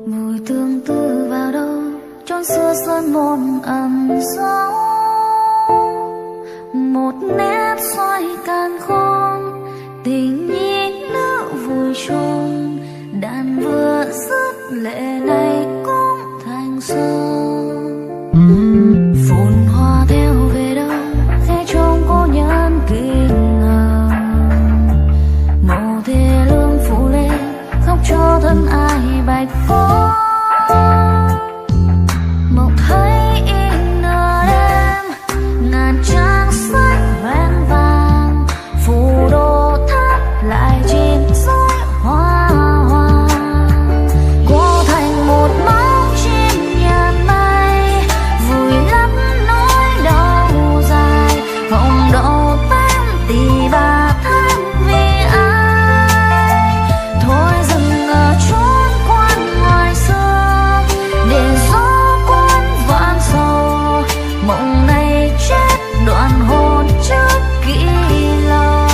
Ngồi tương tư vào đâu chốn xưa sơn môn ẩn giấu, một nét xoay càn khôn tình nhi nữ vui chôn, đàn vừa dứt lệ này cũng thành sương. Phồn hoa theo về đâu khẽ trông cô nhân kinh ngờ, màu thê lương phủ lên khóc cho thân ai bạch cốt. Mộng thấy in nửa đêm ngàn trang sách vẹn vàng, phù đồ thắp lại chìm dối hoa hoàng. Cô thành một bóng chim nhàn mây, vùi lấp nỗi đau dài, hồng đậu tám tỉ bà than vì ai. Thôi dừng ở chốn quan ngoài xưa, để gió cuốn vạn sầu, mộng này chết đoạn hồn trước kỹ lâu.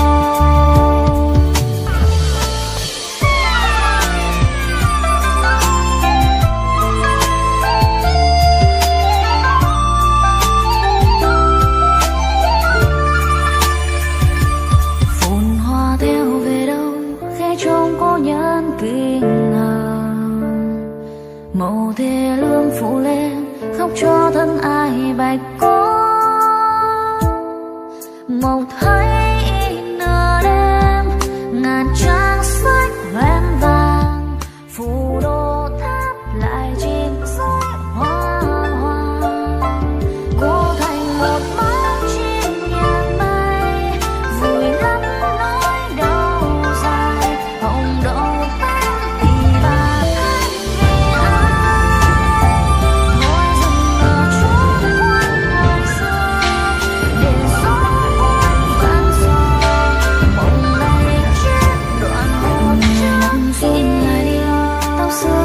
Phồn hoa theo về đâu khẽ trông cô nhân kinh ngờ, màu thê lương phủ lên khóc cho thân ai bạch cốt. Mộng thấy in nửa đêm ngàn trang sách vẹn vàng, phù đồ thắp lại chìm dối hoa hoàng. Cô thành một bóng chim nhàn mây, vùi lấp nỗi đau dài, hồng đậu tám tỉ bà than vì ai. Thôi dừng ở chốn quan ngoài xưa, để gió cuốn vạn sầu, mộng này chết đoạn hồn trước khi ngày đi. Tóc xưa